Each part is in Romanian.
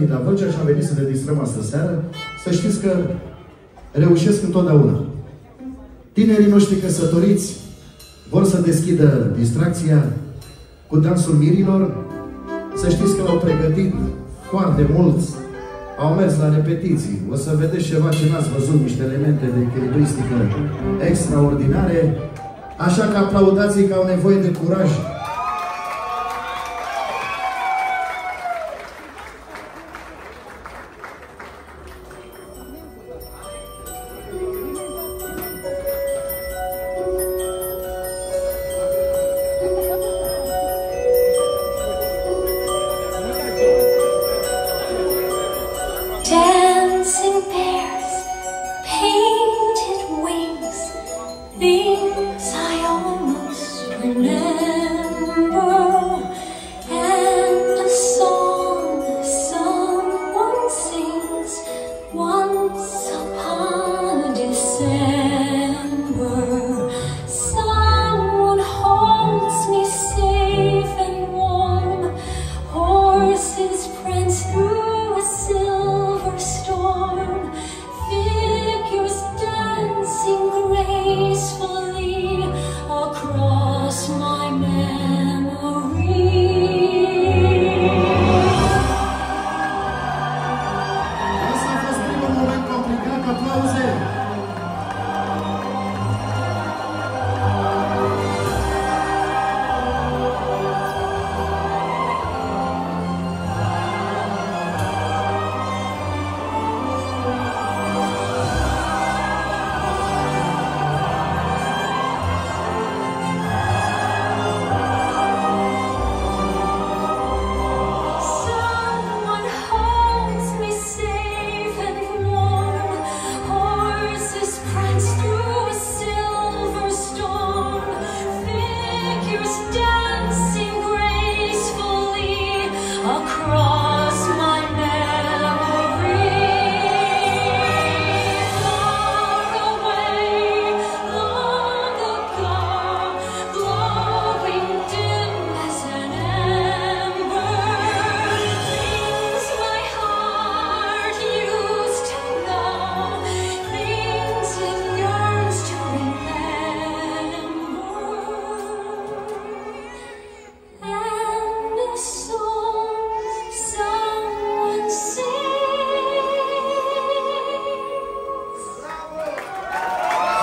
La Vâlcea și am venit să ne distrăm astă seară, să știți că reușesc întotdeauna. Tinerii noștri căsătoriți vor să deschidă distracția cu dansul mirilor. Să știți că l-au pregătit foarte mulți, au mers la repetiții. O să vedeți ceva ce n-ați văzut, niște elemente de echilibristică extraordinare. Așa că aplaudați-i că au nevoie de curaj.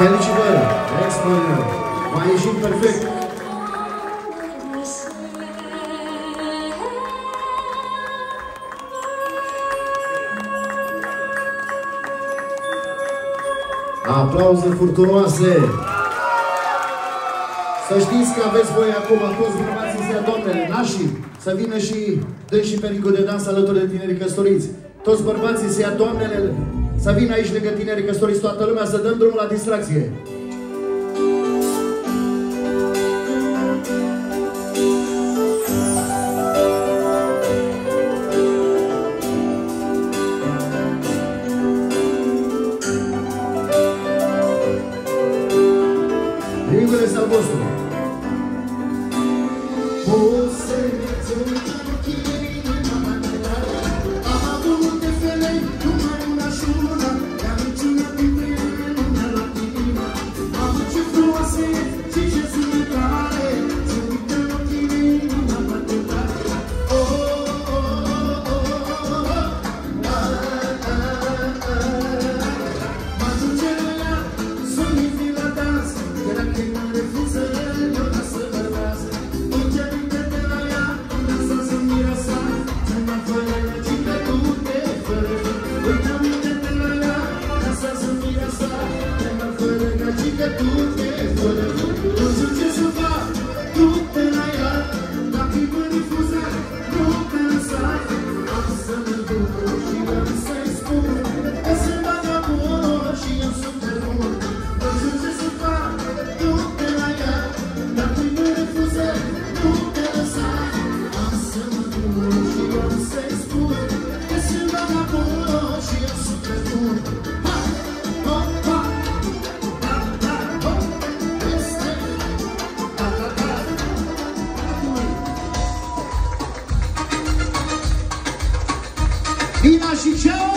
Felicitări! Extraordinar! V-a ieșit perfect! Aplauze furtunoase! Să știți că aveți voi acum, toți bărbații să ia doamnele, nașii, să vină și dă și pericul de dans alături de tinerii căsătoriți. Toți bărbații să ia doamnele, să vină aici lângă tinerii căsătoriți, toată lumea, să dăm drumul la distracție. Ringul este al vostru. Ina și Geo!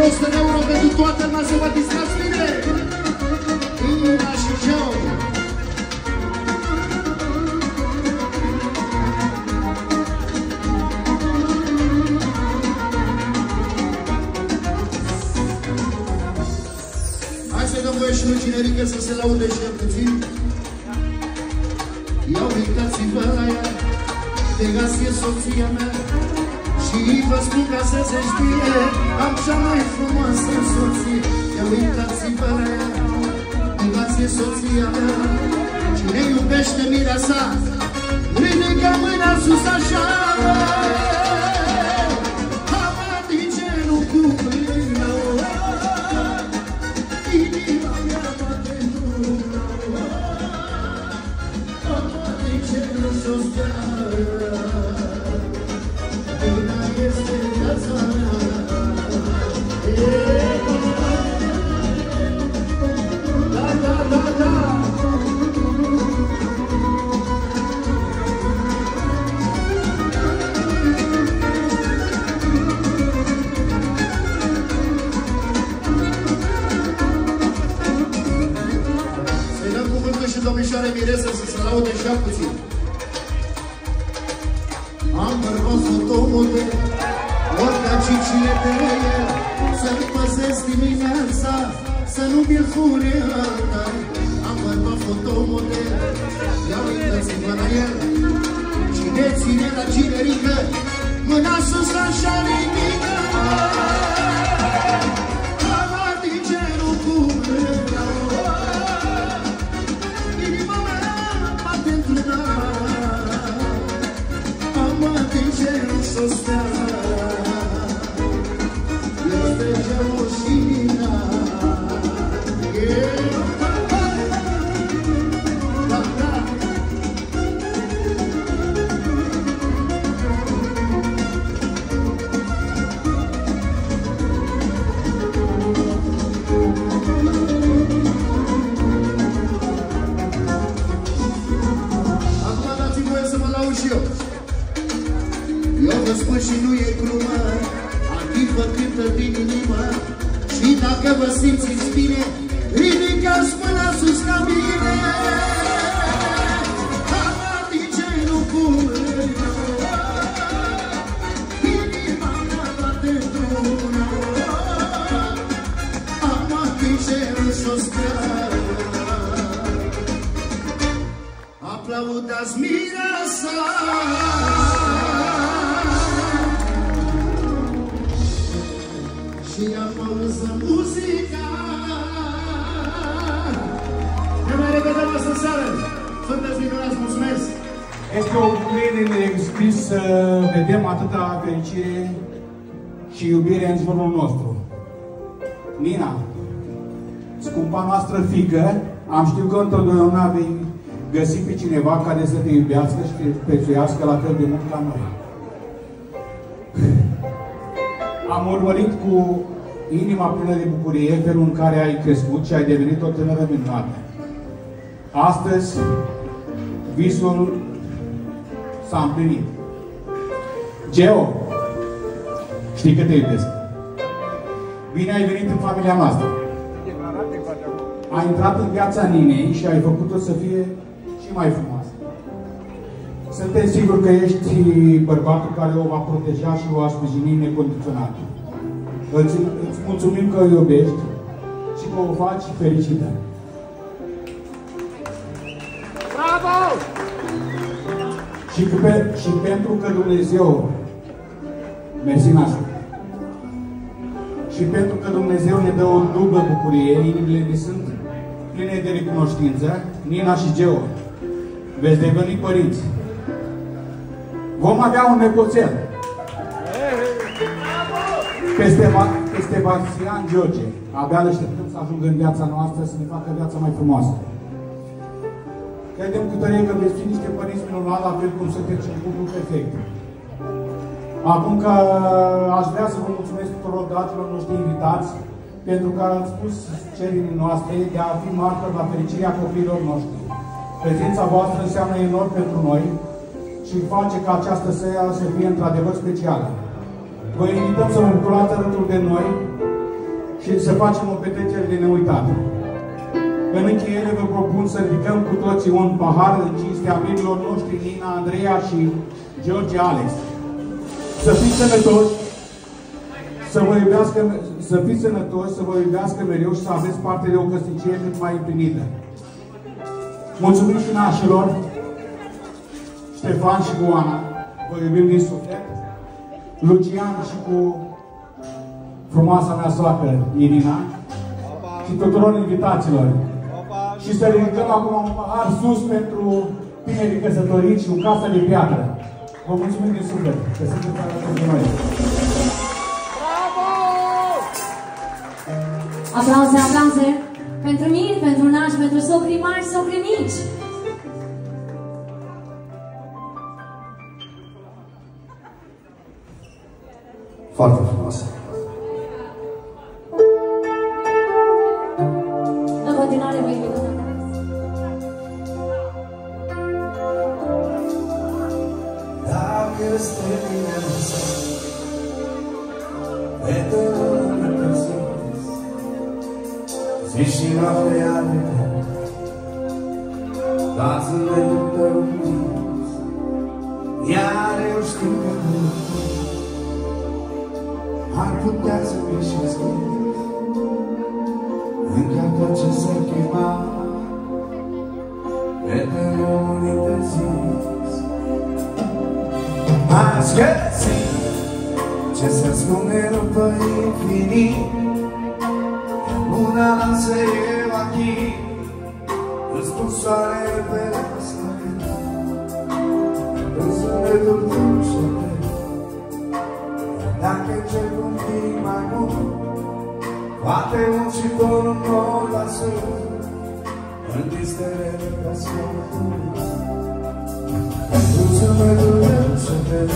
€100 pentru toată lumea să vă distrați bine! Ina și Geo! Hai să-i dăm voie și lui Cinerică să se laude și el puțin. Ia uitați-vă la ea, Pegasus e soția mea. Și vă spun ca să se știe, am cea mai frumoasă soție. Ia uitați-vă la ea, Pegasus e soția mea. Cine iubește mireasa, ridică mâna sus așa. Ama din genul cu mâna, inima mea bate într-una. Ama din genul sus este viața mea. Da, da, da, da. Să-i dăm cuvântul și domnișoare Miresă să se laude și puțin. Am bărbat fotomodel, oricare cine te e, să-l păzesc dimineața, să nu mi-l fure alta. Am bărbat fotomodel, ia uitați-vă la el. Cine ține la Cinerică, mâna sus așa ridică. Ama din genul cu mâna, inima mea bate într-una. Din cerul s-o stea, este gemoșina. Da, da. Acum dați-mi voie să mă laud și eu. Eu vă spun și nu e glumă, Antifă cântă din inimă. Și dacă vă simțiți bine, ridicați mâna sus ca mine. Ama din genul cu mâna, inima mea bate într-una. Ama din genul s-o stea. Aplaudați mireasa. Și aplauză muzica. Ne mai revedem astă seară. Sunteți minunați, mulțumesc! Este o bucurie de neexpris să vedem atâta fericire și iubire în jurul nostru. Nina, scumpa noastră fiică, am știut că întotdeauna vei găsi pe cineva care să te iubească și te prețuiască la fel de mult ca noi. Am urmărit cu inima plină de bucurie felul în care ai crescut și ai devenit o tânără minunată. Astăzi, visul s-a împlinit. Geo, știi că te iubesc. Bine ai venit în familia noastră. a intrat în viața Ninei și ai făcut-o să fie și mai frumoasă. Suntem siguri că ești bărbatul care o va proteja și o va sprijini necondiționat. Îți mulțumim că o iubești și că o faci fericită. Bravo! Și pentru că Dumnezeu, mersi nașul, și pentru că Dumnezeu ne dă o dublă bucurie, inimile ne sunt pline de recunoștință, Nina și Geo, veți deveni părinți. Vom avea un nepoțel. Peste Bastian George. Abia îl așteptăm să ajungă în viața noastră, să ne facă viața mai frumoasă. Credem cu tărie că veți fi niște părinți minunați, la fel cum sunteți un cuplu perfect. Acum că aș vrea să vă mulțumesc tuturor dragilor noștri invitați, pentru că ați spus cererile noastre de a fi martori la fericirea copiilor noștri. Prezența voastră înseamnă enorm pentru noi și face ca această seară să fie într-adevăr specială. Vă invităm să vă bucurați alături de noi și să facem o petrecere de neuitat. În încheiere vă propun să ridicăm cu toții un pahar în cinstea amirilor noștri Nina, Andreea și George Alex. Să fiți sănătoși, să fiți sănătoși, să vă iubească mereu și să aveți parte de o căsnicie cât mai împlinită. Mulțumim și nașilor, Ștefan și cu Ana, vă iubim din suflet, Lucian și cu frumoasa mea soacră, Irina, și tuturor invitaților. Și să ridicăm acum un pahar sus pentru tinerii căsătoriți și o casă de piatră. Vă mulțumim din suflet că sunteți alături de noi. Bravo! Aplauze, aplauze pentru mir, pentru nași, pentru socrii mari, socrii mici. Foarte frumoasă. În continuare vă invităm. Dacă este bine lăsat, pe tărul încălzit, zi și noapte arde, la zâmbetul tău întins, iar eu știu că nu ar putea să greșesc încă tot ce se chema pe tărul interzis. Ați găsit ce se ascunde după infinit, luna lasă eu aici, îți pun soarele pe răsărit, în zâmbetul tău șopet. Dacă încep un pic mai mult, poate mult și torul nou la sus, în distelele ca sfântul, în zâmbetul tău șopet.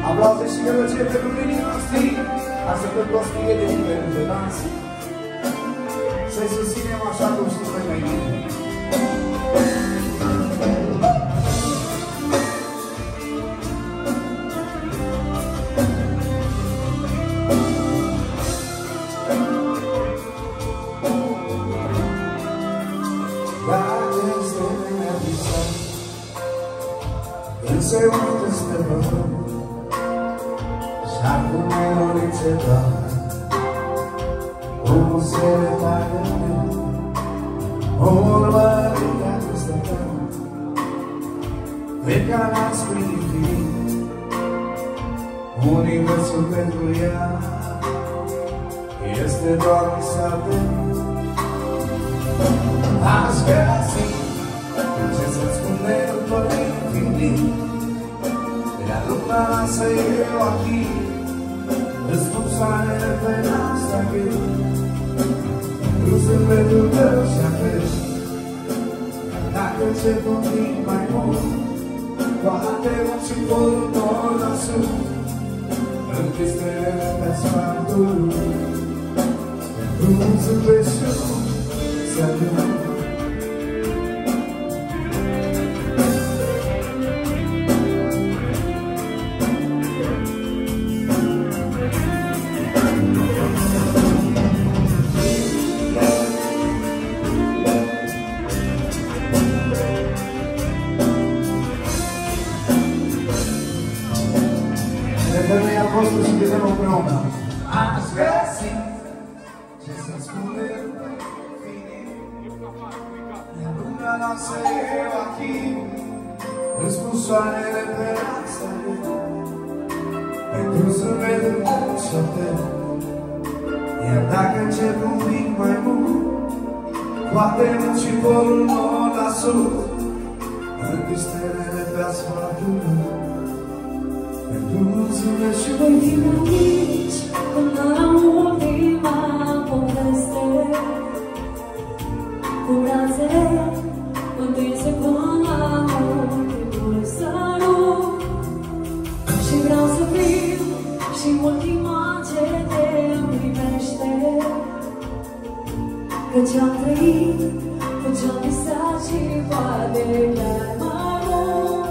Aplauze și gălăgie pentru mine noștri, așteptăm toți prietenii pentru dans, să-i susținem așa cum știm noi mai bine. Se uită spre pământ și acum e orice doar, cum se repare în mine, o urmări dragostea ta, pe care ați privit universul pentru ea, este doar visată. Ați găsit ce se ascunde după infinit, la luna lasă eu aici, îți pun soarele pe noastră greu, în zâmbetul tău și-apel. Dacă încep un pic mai mult, poate mult și porul tot la sus, în pistele pe asfaltul, un zâmbetul să-l lasă eu aici, în spusoarele pe asale, pentru zâmbetul tău șapte. Iar dacă încep un pic mai mult, poate mult și porul mor la sus, închid stelele pe asfaltul meu, pentru zâmbet și ultima nici, până la ultima poveste, cu brațe întinse până la ultimul sărut. Și vreau să fiu și ultima ce te primește, căci am trăit cu ce-am visat și poate chiar mai mult.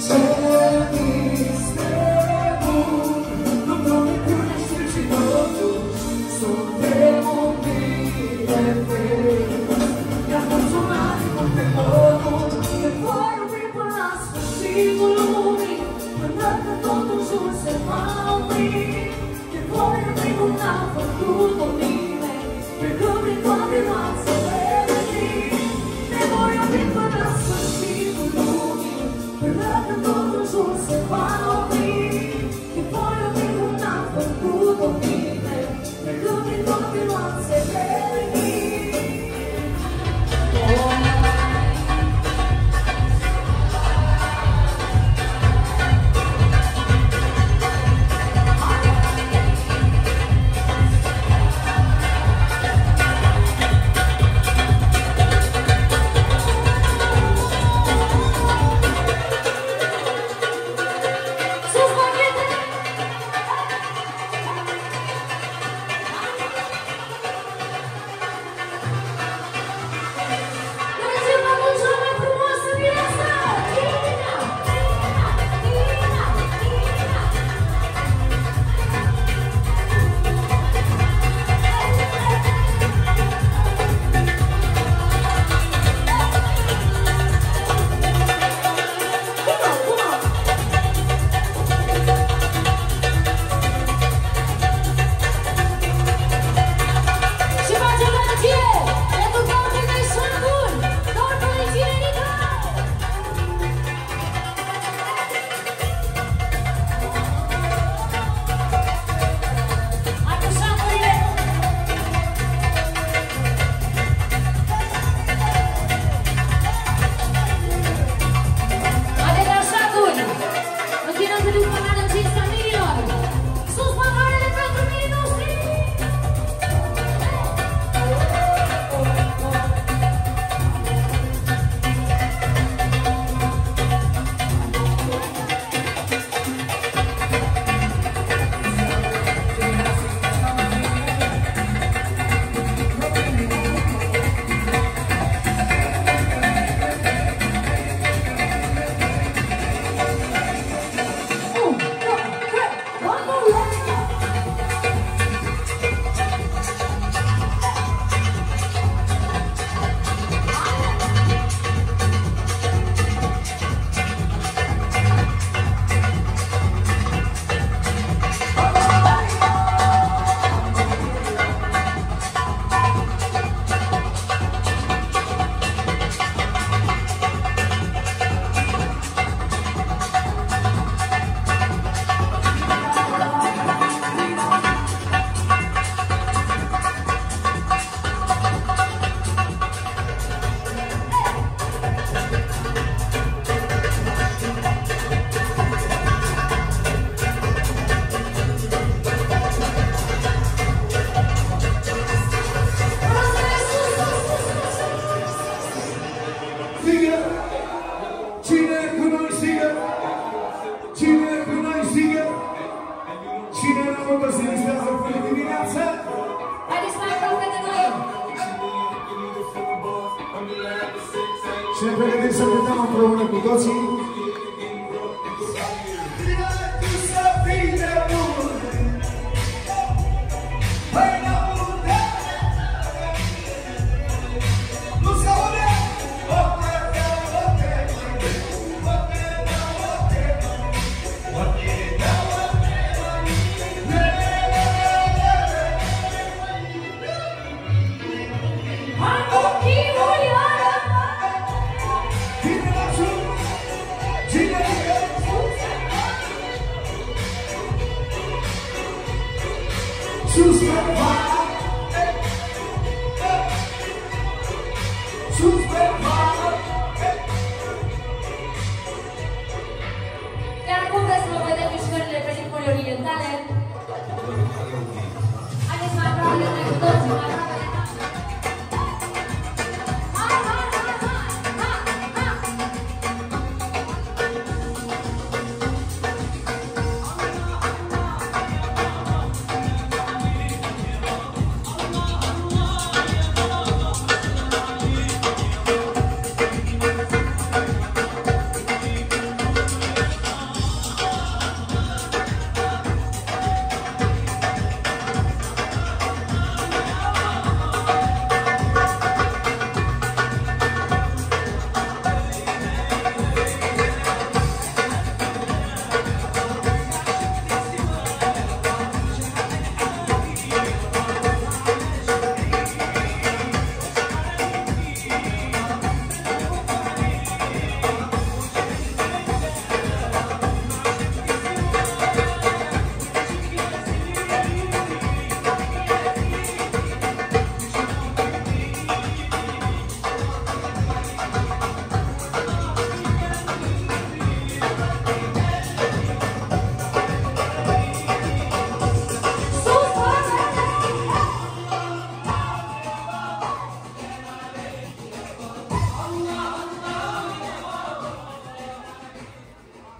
Ce vis trebui, nu ne cunoaștem și totuși suntem un pic de fei. Iar funcționari cum pe pământ, că vor iubi până la sfârșitul lumii, până când totul jur se va opri. Te vor iubi cum n-a făcut-o nimeni, trecând prin toate noapțele vecii. Te vor iubi până la sfârșitul lumii, până când totul jur se va opri. Te vor iubi cum n-a făcut-o nimeni, trecând prin toate noapțele vecii. Și ne pregătim să cântăm împreună cu toții. Hai, sus pe vară, sus pe vară. Iar acum vreau să vă vedem mișcările pe ritmuri orientale. Haideți mai aproape de noi cu toții, mai aproape de noi.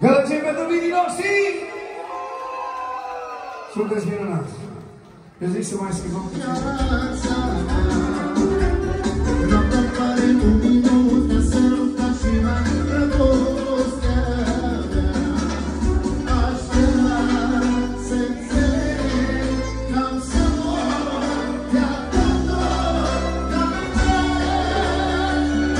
Gălăcei pentru vinii noștri! Sunteți minunați! Eu zic să mai schimbăm puțin. Noaptea pare luminoasă, săruta și mai dragostea mea. Aș vrea să înțeleg că am să mor de-a dor, dar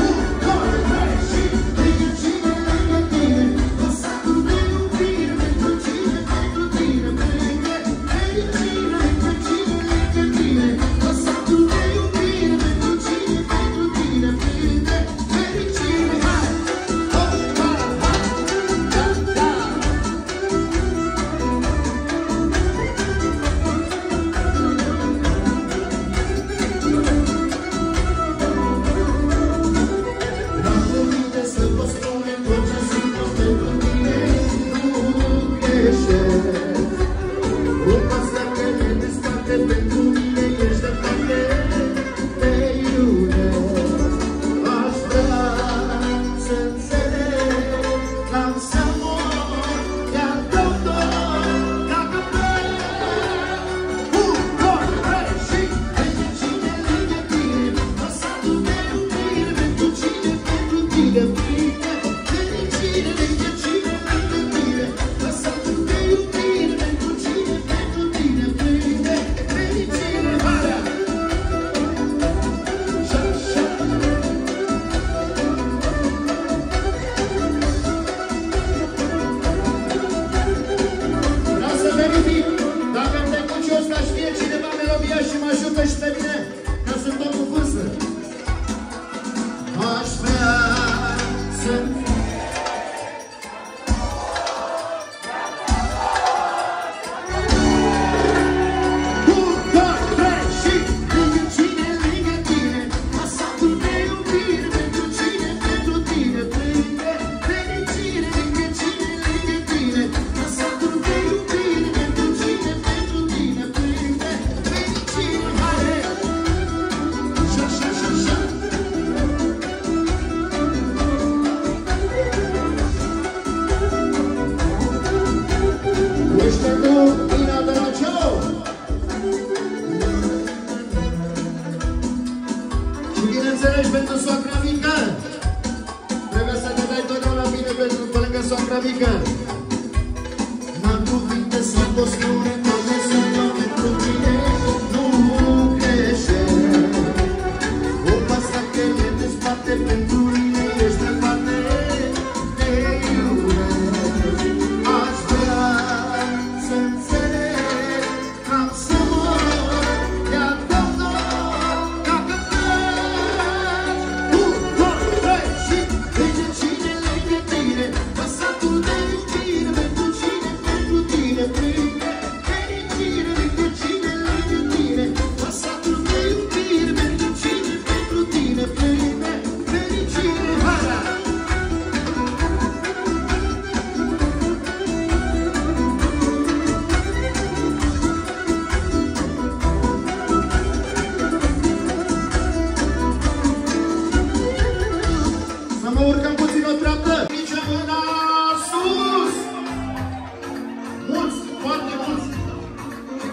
un doi, trei și lângă cine, lângă tine, lăsatul de iubire pentru cine, pentru tine, lângă cine, lângă cine, lângă tine, lăsatul de iubire.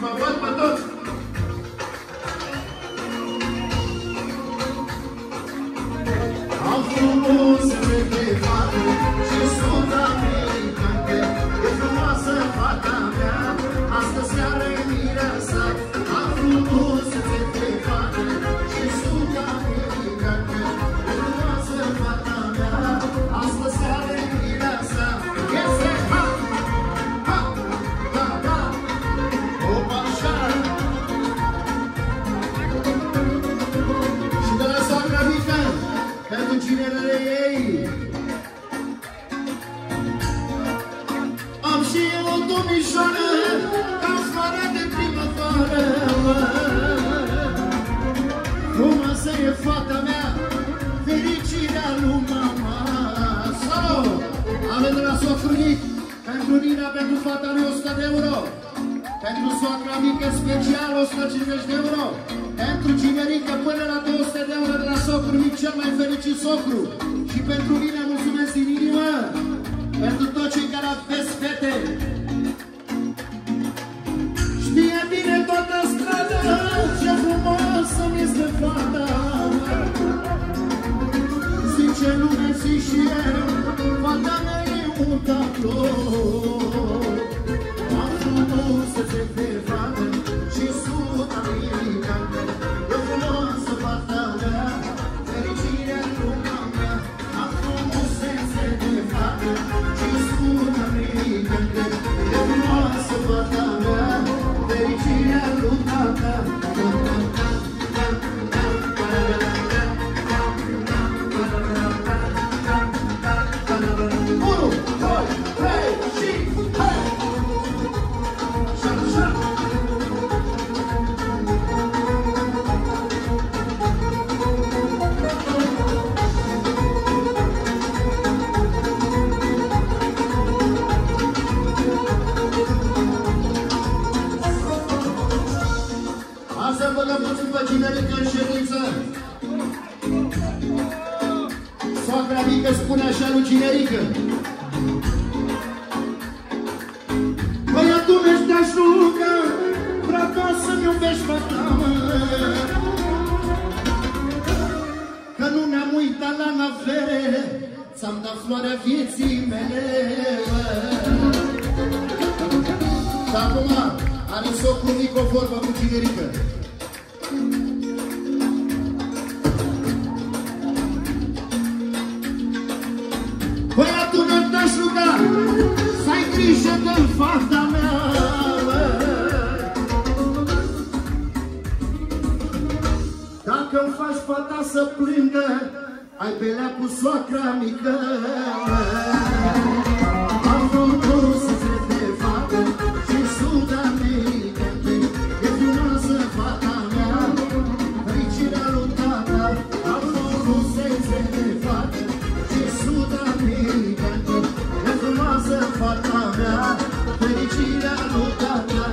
vă văd pe toți! Am frumusețe de fată și sunt americante, e frumoasă fata mea, astă seară e mireasa. Am frumusețe de fată și sunt americante, e frumoasă fata mea, astă seară e mireasa. Este ha, ha, ha, ha, opa, așa. Și de la soacra mică, pentru cinerele ei, am și eu o domnișoară, ca floarea de primăvară. Frumoasă e fata mea, fericirea lui mama. Sau, avem de la socru mic, pentru Nina, pentru fata lui 100 de euro. Pentru soacra mică special 150 de euro. Pentru cinerică până la 200 de euro de la socru mic, cel mai fericit socru. Și pentru mine mulțumesc din inimă, pentru toți cei care aveți fete. Știe bine toată strada ce frumoasă mi este fata. Zice lumea, zic și eu, fata mea e un tablou. Am frumusețe de fată și sunt americante, e frumoasă fata mea, fericirea lumea mea. Am frumusețe de fată și sunt americante, e frumoasă fata mea, fericirea lumea mea. Soacra mică spune așa lui cinerică: băiatul meu te ajută, vreau doar să-mi iubești fata, că nu ne-am uitat la navere, ți-am dat floarea vieții mele. Dar acum are socru mic o vorbă cu cinerică. Băiatul meu te-aș ruga să ai grijă de fata mea, dacă-mi faci fata să plângă, ai pelea cu soacra mică. Am frumusețe de fată și sunt americante, e frumoasă fata mea, fericirea lui tata. Am frumusețe de fată și sunt americante, e frumoasă fata mea, fericirea lui tata.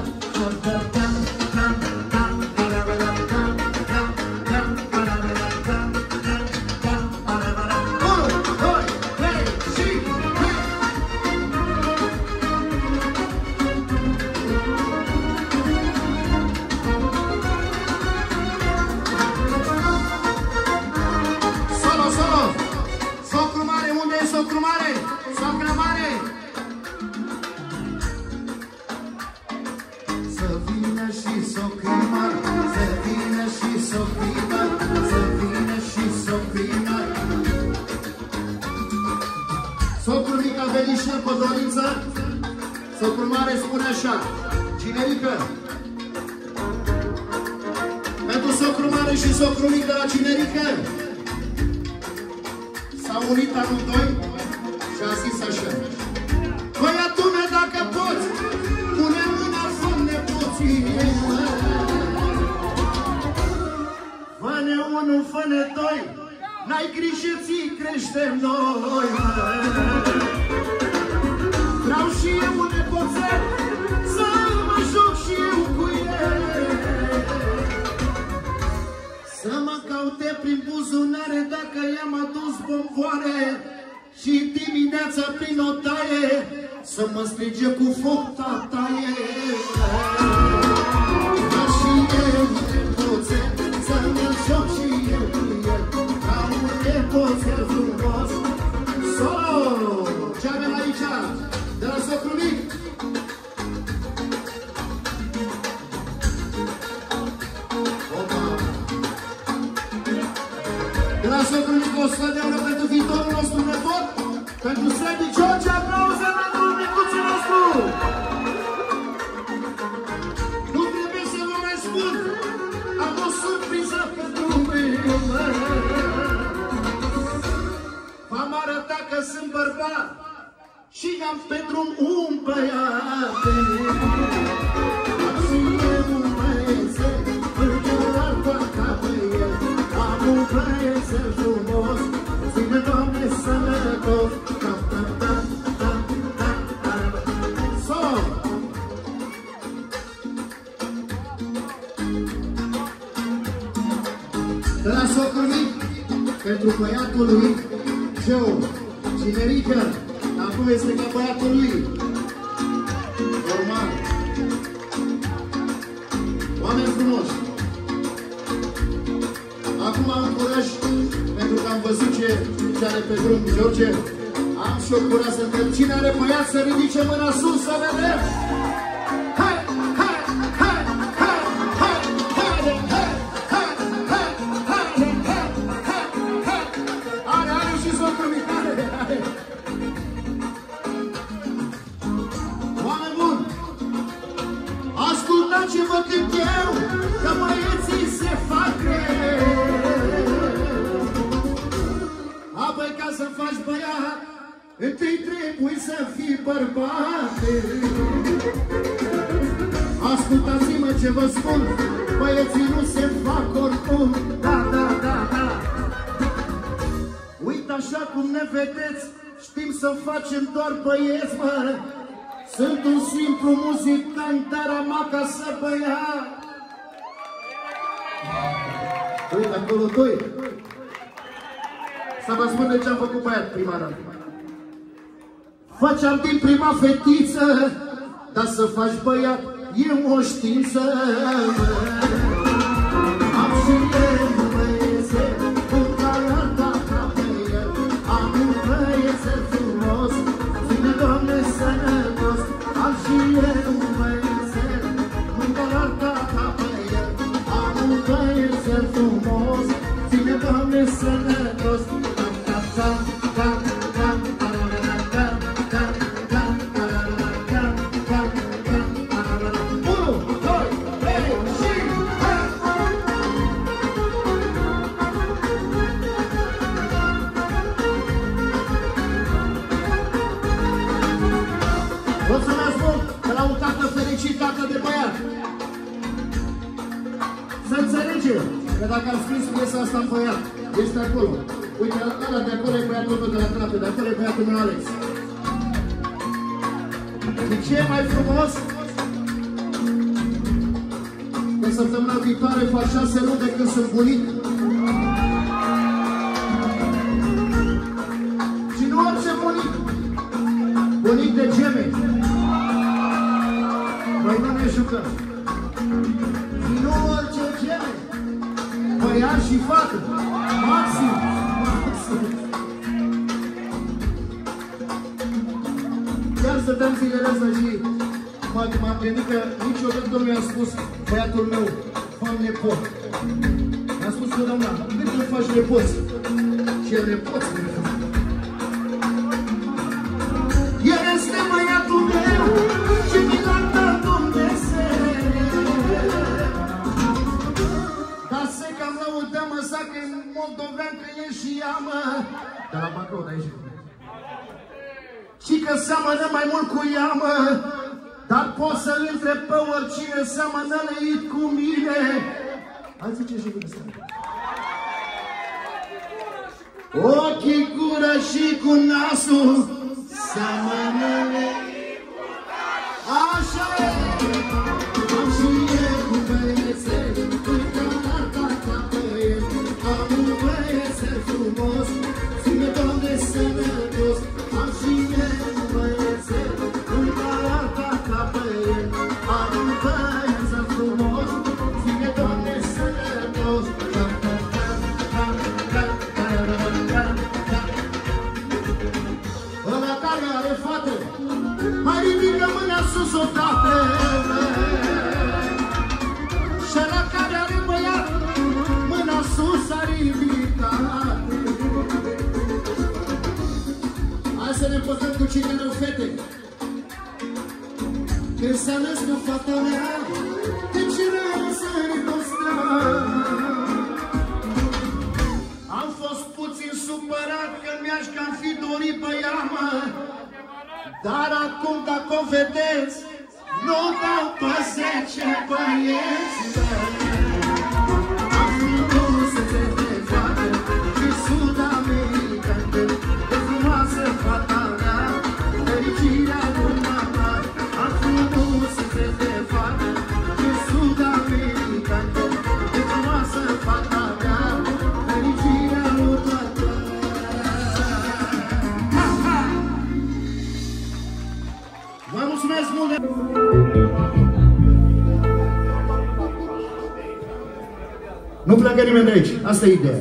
Socrul mic a venit și el cu o dorință. Socrul mare spune așa: cinerică, pentru socrul mare și socrul mic de la cinerică s-au unit anul 2 și a zis așa: băiatul meu, dacă poți, pune mâna, fă-ne puțin, fă-ne unul, fă-ne doi, n-ai grijă, ții creștem noi. Vreau și eu un nepoțel să mă joc și eu cu el, să mă caute prin buzunare dacă i-am adus bomboane și dimineața prin odaie să mă strige cu foc tataie. la socrul mic 100 de euro pentru viitorul nostru nepot, pentru Sebi George, aplauze pentru micuțul nostru! Nu trebuie să vă mai spun, am o surpriză pentru mine. V-am arătat că sunt bărbat și am pe drum un băiat. Am un băiețel frumos, ține Doamne sănătos. De la socrul mic, pentru băiatul lui Joe, cinerică, acum este ca băiatul lui. Normal. Oameni frumoși, acum am curaj, pentru că am văzut ce are pe drum George. Am și o curaj să întreb cine are băiat să ridice mâna sus să vedem. Hai, hai, hai, hai, hai, hai, hai, hai, hai, hai, hai, hai, hai. Are și socrul mic, are. Oameni buni, ascultați ce vă cânt eu, că băieții se fac greu. Apoi ca să faci băiat, întâi trebuie să fii bărbat. Ascultați-mă ce vă spun, băieții nu se fac oricum. Da, da, da, da. Uite așa cum ne vedeți, știm să facem doar băieți, mă. Sunt un simplu muzicant, dar am acasă băiat. Uite acolo doi. Să vă spun de ce am făcut băiat prima dată. Făceam din prima fetiță, dar să faci băiat e o știință. Am și eu un băiețel, un talent ca pe el. Am un băiețel frumos, ține Doamne sănătos. Am și eu un băiețel, un talent ca pe el. Am un băiețel frumos, ține Doamne sănătos. Vă să vă spun că la un tată fericit, tată de băiat. Să înțelege că dacă am scris piesa asta în băiat, este acolo. Uite, ăla de acolo e băiatul meu de la clape, de acolo e băiatul meu Alex. Și ce e mai frumos? Că săptămâna viitoare fac 6 luni de când sunt bunic. Și nu orice bunic. Bunic de gemeni. Noi nu ne jucăm. Și nu orice gemeni. Băiat și fată. Maxim. Chiar stăteam zilele astea și m-am gândit că niciodată nu mi-a spus băiatul meu, fă-mi nepot. Mi-a spus că doamna, cât îmi faci nepoți? Și el nepoți mi-a făcut. El este băiatul meu și mi l-a dat Dumnezeu. Dar se cam lăudă, mă, că e moldovean, că e și ea, mă. De la Bacău, de aici. Și că seamănă mai mult cu ea, mă. Dar pot să întreb pe oricine, seamănă leit cu mine. Hai zice și cu asta. Ochii, gură și cu nasul seamănă leit cu nasul. Așa e. Am și eu cu băiețel, uite la tata pe el. Am un băiețel frumos, ține Doamne sănătos. Am și eu un băiețel, uite la tata pe el. Am un băiețel frumos, ține Doamne sănătos. Ăla care are fată, păcăm cu cei care au fete. Când s-a născut fata mea, de ce rău să-i postra? Am fost puțin supărat că mi-aș cam fi dorit pe ea, mă. Dar acum dacă o vedeți, nu dau pe 10 băieți. Am frumusețe de fată și sud-americană, de frumoasă fata mea, fericirea lui mama. Am frumusețe de fată și sud-americană, de frumoasă fata mea, fericirea lui tata. Vă mulțumesc mult! Nu pleacă nimeni de aici, asta e ideea.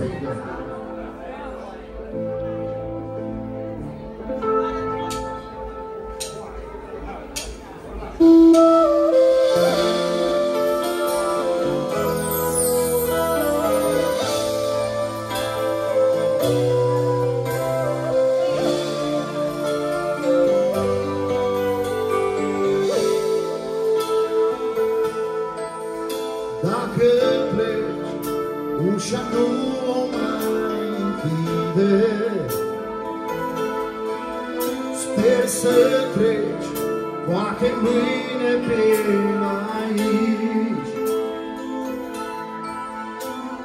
Dacă pleci, ușa nu o mai închide. Sper să treci, poate mâine pe aici.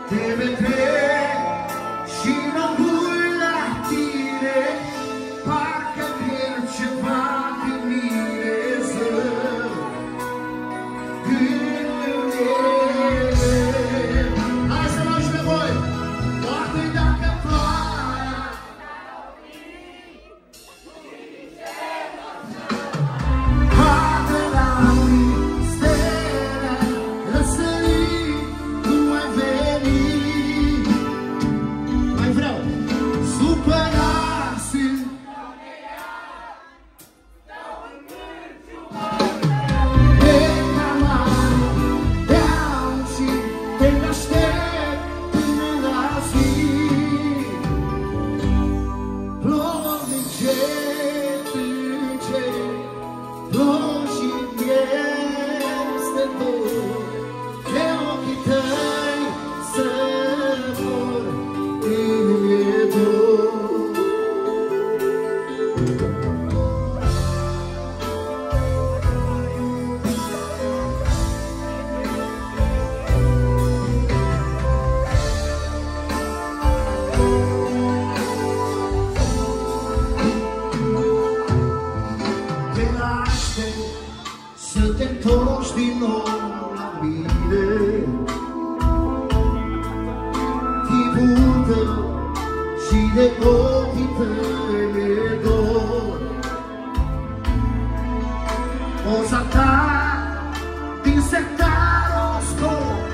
Te vedrei și mă uit la tine, parcă pierd ceva din mine să și de ochii tăi e dor. Poza ta din sertarul scor.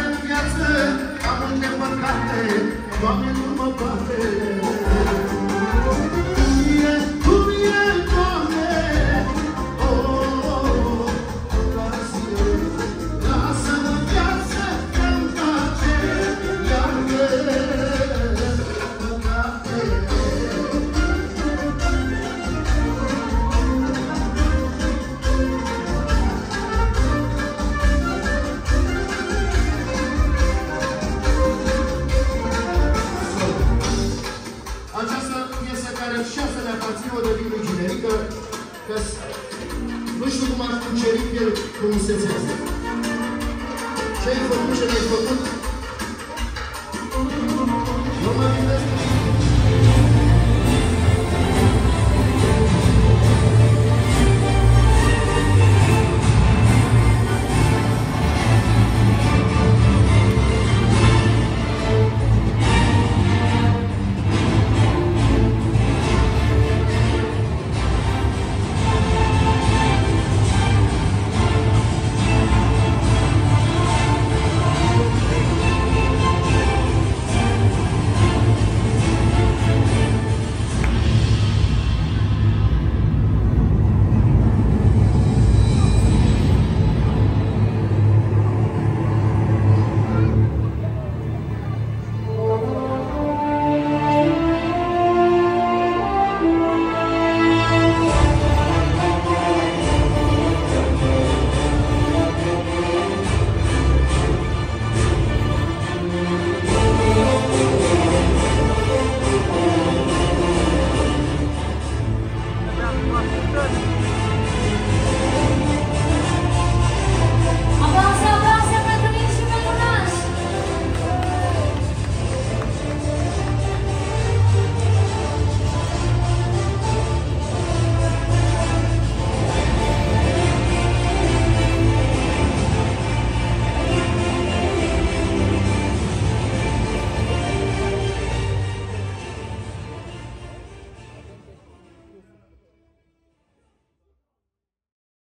în viață am multe păcate, Doamne, nu mă bate. Cum e, Doamne, lasă-mă viață că-mi place, iartă păcate. Această piesă care și asta le aparține o devin lui generică, că nu știu cum ar cuceri el frumusețea asta. Ce ai făcut, ce n-ai făcut,